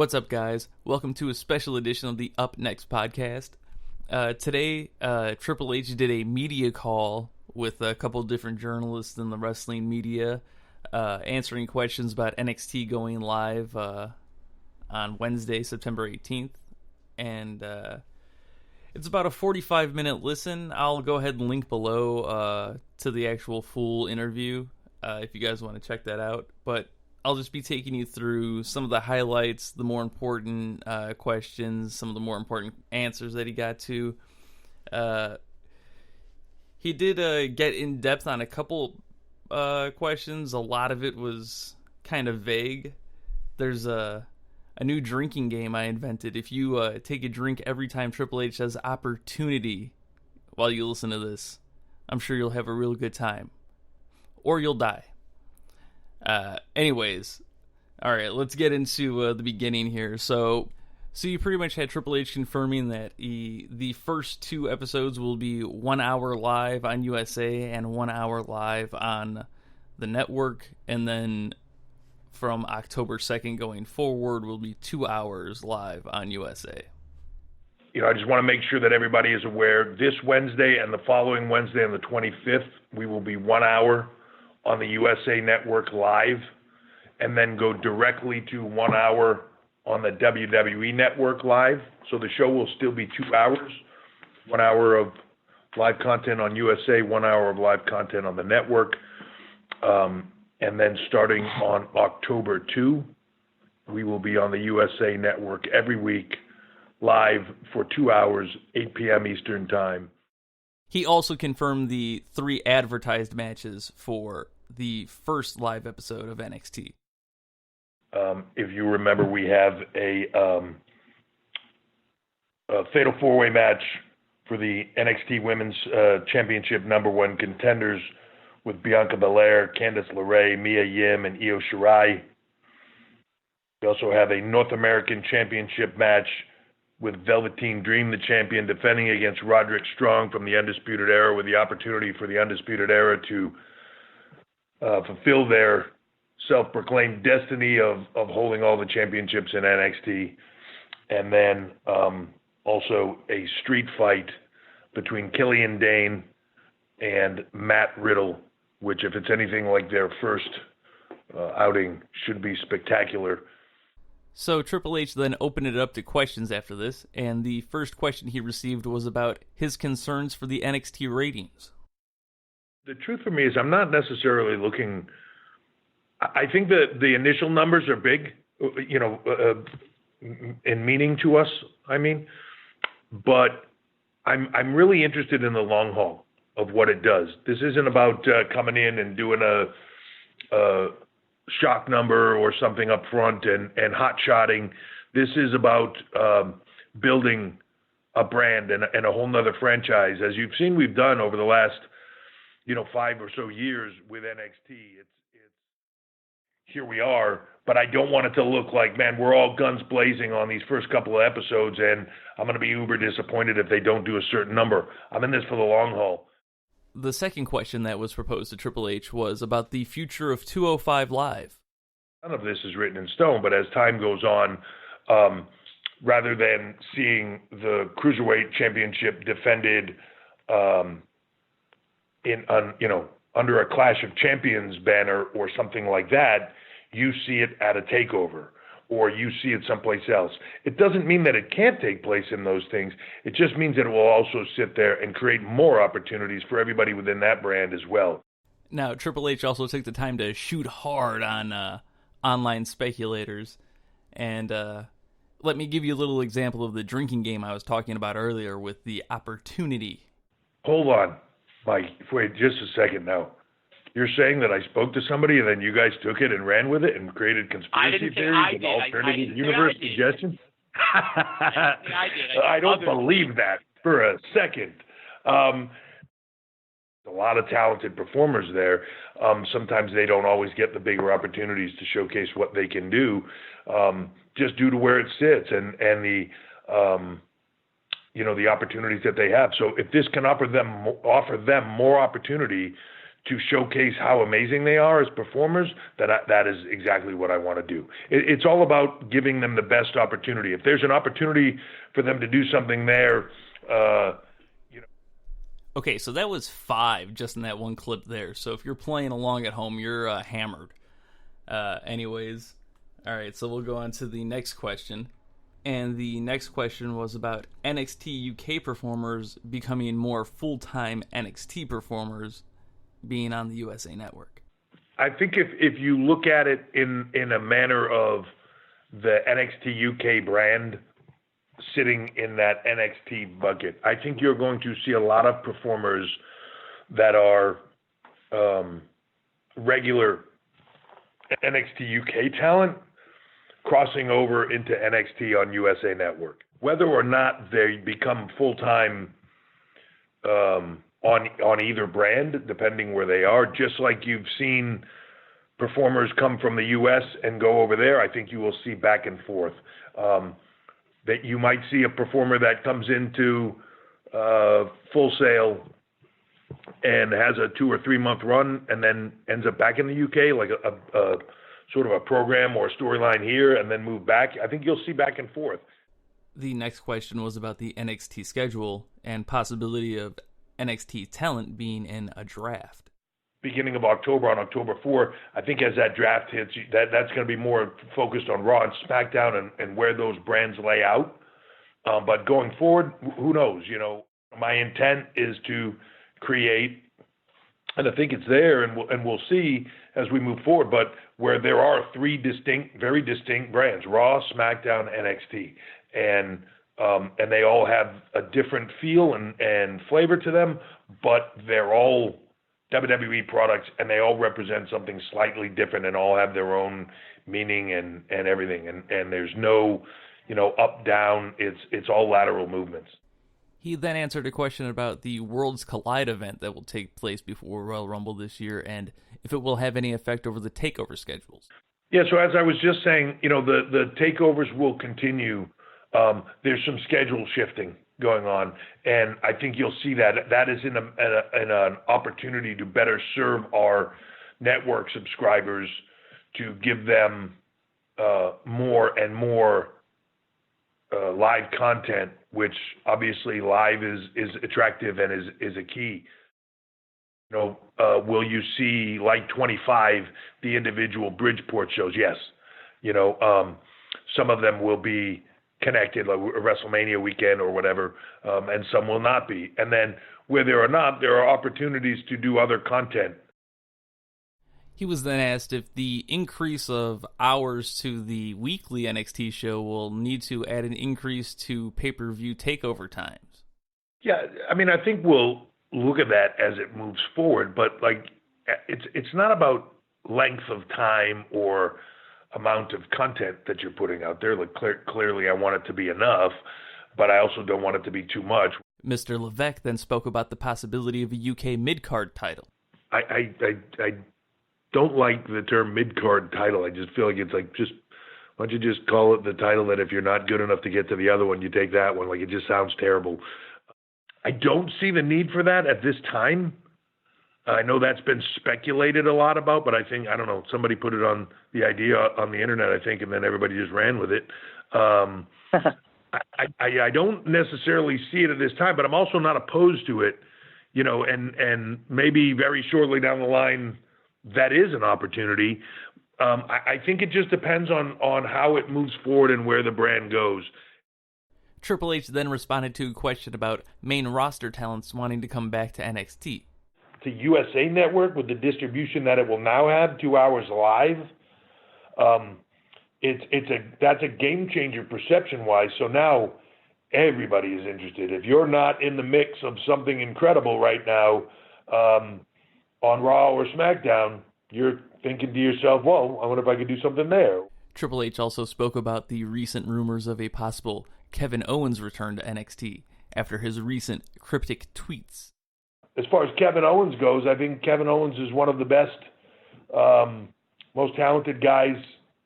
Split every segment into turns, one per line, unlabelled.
What's up, guys? Welcome to a special edition of the Up Next podcast. Today, Triple H did a media call with a couple different journalists in the wrestling media, answering questions about NXT going live on Wednesday, September 18th. And it's about a 45-minute listen. I'll go ahead and link below to the actual full interview if you guys want to check that out. But I'll just be taking you through some of the highlights, the more important questions, some of the more important answers that he got to. He did get in depth on a couple questions. A lot of it was kind of vague. There's a new drinking game I invented. If you take a drink every time Triple H says opportunity while you listen to this, I'm sure you'll have a real good time. Or you'll die. Anyways, all right, let's get into the beginning here. So you pretty much had Triple H confirming that the first two episodes will be 1 hour live on USA and 1 hour live on the network, and then from October 2nd going forward will be 2 hours live on USA.
You know, I just want to make sure that everybody is aware. This Wednesday and the following Wednesday on the 25th, we will be 1 hour on the USA Network live, and then go directly to 1 hour on the WWE Network live. So the show will still be 2 hours, 1 hour of live content on USA, 1 hour of live content on the network. And then starting on October 2, we will be on the USA Network every week live for 2 hours, 8 p.m. Eastern Time.
He also confirmed the 3 advertised matches for the first live episode of NXT.
If you remember, we have a fatal four-way match for the NXT Women's Championship #1 contenders with Bianca Belair, Candice LeRae, Mia Yim, and Io Shirai. We also have a North American Championship match with Velveteen Dream, the champion, defending against Roderick Strong from the Undisputed Era, with the opportunity for the Undisputed Era to fulfill their self-proclaimed destiny of holding all the championships in NXT. And then also a street fight between Killian Dane and Matt Riddle, which, if it's anything like their first outing, should be spectacular.
So Triple H then opened it up to questions after this, and the first question he received was about his concerns for the NXT ratings.
The truth for me is I'm not necessarily looking. I think that the initial numbers are big, in meaning to us, but I'm really interested in the long haul of what it does. This isn't about coming in and doing a shock number or something up front and hot-shotting. This is about building a brand and a whole nother franchise. As you've seen, we've done over the last 5 or so years with NXT. It's here we are, but I don't want it to look like, man, we're all guns blazing on these first couple of episodes, and I'm going to be uber disappointed if they don't do a certain number. I'm in this for the long haul.
The second question that was proposed to Triple H was about the future of 205 Live.
None of this is written in stone, but as time goes on, rather than seeing the Cruiserweight Championship defended under a Clash of Champions banner or something like that, you see it at a takeover or you see it someplace else. It doesn't mean that it can't take place in those things. It just means that it will also sit there and create more opportunities for everybody within that brand as well.
Now, Triple H also took the time to shoot hard on online speculators. And let me give you a little example of the drinking game I was talking about earlier with the opportunity.
Hold on, Mike. Wait just a second now. You're saying that I spoke to somebody and then you guys took it and ran with it and created conspiracy theories and alternative universe suggestions?
I did.
I don't believe that for a second. A lot of talented performers there. Sometimes they don't always get the bigger opportunities to showcase what they can do, just due to where it sits and the the opportunities that they have. So if this can offer them more opportunity to showcase how amazing they are as performers, that is exactly what I want to do. It's all about giving them the best opportunity. If there's an opportunity for them to do something there,
Okay, so that was 5 just in that one clip there. So if you're playing along at home, you're hammered. Anyways, all right, so we'll go on to the next question. And the next question was about NXT UK performers becoming more full-time NXT performers being on the USA Network.
I think if you look at it in a manner of the NXT UK brand sitting in that NXT bucket, I think you're going to see a lot of performers that are regular NXT UK talent crossing over into NXT on USA Network. Whether or not they become full-time on either brand, depending where they are, just like you've seen performers come from the US and go over there, I think you will see back and forth. That you might see a performer that comes into Full Sail and has a 2 or 3 month run and then ends up back in the UK, like a sort of a program or a storyline here, and then move back. I think you'll see back and forth.
The next question was about the NXT schedule and possibility of NXT talent being in a draft.
Beginning of October, on October 4, I think as that draft hits, that's going to be more focused on Raw and SmackDown and where those brands lay out. But going forward, who knows? You know, my intent is to create, and I think it's there, and we'll see as we move forward, but where there are 3 very distinct brands, Raw, SmackDown, NXT, and they all have a different feel and flavor to them, but they're all WWE products, and they all represent something slightly different and all have their own meaning and everything. And there's no, up, down. It's all lateral movements.
He then answered a question about the Worlds Collide event that will take place before Royal Rumble this year and if it will have any effect over the takeover schedules.
Yeah, so as I was just saying, the takeovers will continue. There's some schedule shifting going on, and I think you'll see that. That is in an opportunity to better serve our network subscribers, to give them more and more live content, which obviously live is attractive and is a key. Will you see, like 25, the individual Bridgeport shows? Yes. Some of them will be connected, like a WrestleMania weekend or whatever, and some will not be. And then where there are not, there are opportunities to do other content.
He was then asked if the increase of hours to the weekly NXT show will need to add an increase to pay-per-view takeover times.
Yeah, I mean, I think we'll look at that as it moves forward, but it's not about length of time or amount of content that you're putting out there. Like clearly I want it to be enough, but I also don't want it to be too much.
Mr. Levesque then spoke about the possibility of a UK Midcard title.
I don't like the term Midcard title. I just feel like it's like, why don't you just call it the title that if you're not good enough to get to the other one, you take that one. Like, it just sounds terrible. I don't see the need for that at this time. I know that's been speculated a lot about, but I don't know, somebody put it on the idea on the internet, I think, and then everybody just ran with it. I don't necessarily see it at this time, but I'm also not opposed to it, and maybe very shortly down the line, that is an opportunity. I think it just depends on how it moves forward and where the brand goes.
Triple H then responded to a question about main roster talents wanting to come back to NXT.
To USA Network, with the distribution that it will now have, 2 hours live, that's a game changer perception wise. So now everybody is interested. If you're not in the mix of something incredible right now on Raw or SmackDown, you're thinking to yourself, well, I wonder if I could do something there.
Triple H also spoke about the recent rumors of a possible Kevin Owens return to NXT after his recent cryptic tweets.
As far as Kevin Owens goes, I think Kevin Owens is one of the best, most talented guys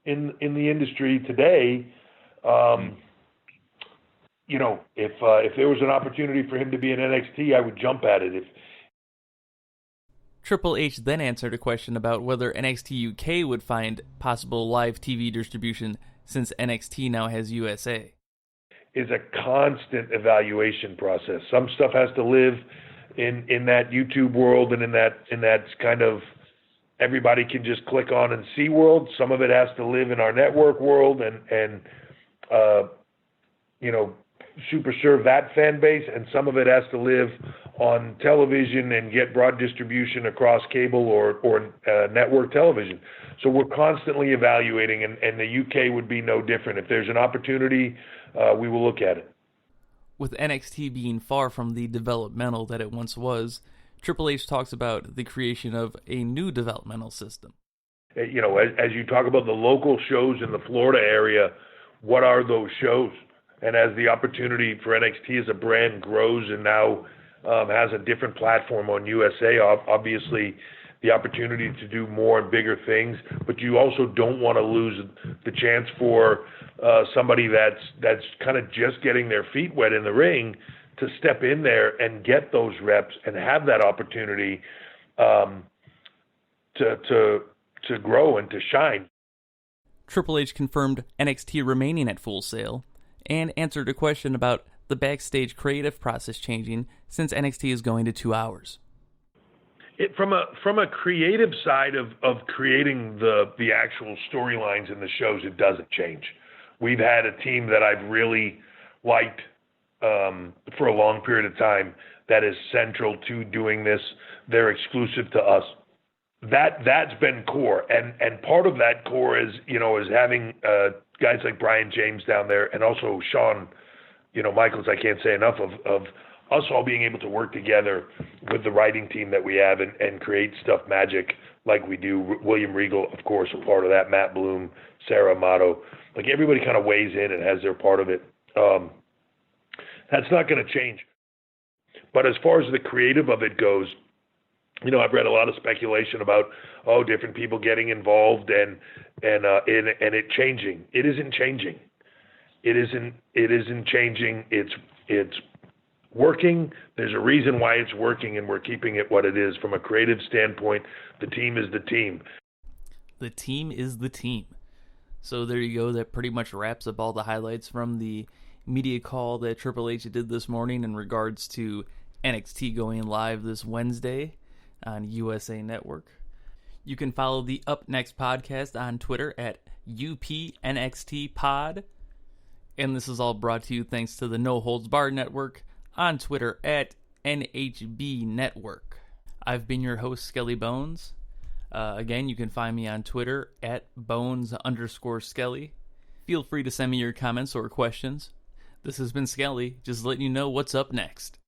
in the industry today. If there was an opportunity for him to be in NXT, I would jump at it.
Triple H then answered a question about whether NXT UK would find possible live TV distribution since NXT now has USA.
Is a constant evaluation process. Some stuff has to live in that YouTube world and in that kind of everybody can just click on and see world. Some of it has to live in our network world and super serve that fan base, and some of it has to live on television and get broad distribution across cable or network television. So we're constantly evaluating, and the UK would be no different. If there's an opportunity, we will look at it.
With NXT being far from the developmental that it once was, Triple H talks about the creation of a new developmental system.
As you talk about the local shows in the Florida area, what are those shows? And as the opportunity for NXT as a brand grows and now has a different platform on USA, obviously the opportunity to do more and bigger things, but you also don't want to lose the chance for somebody that's kind of just getting their feet wet in the ring to step in there and get those reps and have that opportunity to grow and to shine.
Triple H confirmed NXT remaining at Full Sail and answered a question about the backstage creative process changing since NXT is going to 2 hours.
From a creative side of creating the actual storylines in the shows, it doesn't change. We've had a team that I've really liked for a long period of time that is central to doing this. They're exclusive to us. That's been core, and part of that core is having guys like Brian James down there, and also Shawn, Michaels. I can't say enough of us all being able to work together with the writing team that we have and create stuff magic like we do. William Regal, of course, a part of that. Matt Bloom, Sarah Amato, like everybody kind of weighs in and has their part of it. That's not going to change. But as far as the creative of it goes, I've read a lot of speculation about different people getting involved and it changing. It isn't changing. It isn't changing. It's working. There's a reason why it's working, and we're keeping it what it is. From a creative standpoint, the team is the team.
The team is the team. So there you go. That pretty much wraps up all the highlights from the media call that Triple H did this morning in regards to NXT going live this Wednesday on USA Network. You can follow the Up Next podcast on Twitter at UPNXTPod. And this is all brought to you thanks to the No Holds Barred Network on Twitter at NHB Network. I've been your host, Skelly Bones. Again, you can find me on Twitter at Bones_Skelly. Feel free to send me your comments or questions. This has been Skelly, just letting you know what's up next.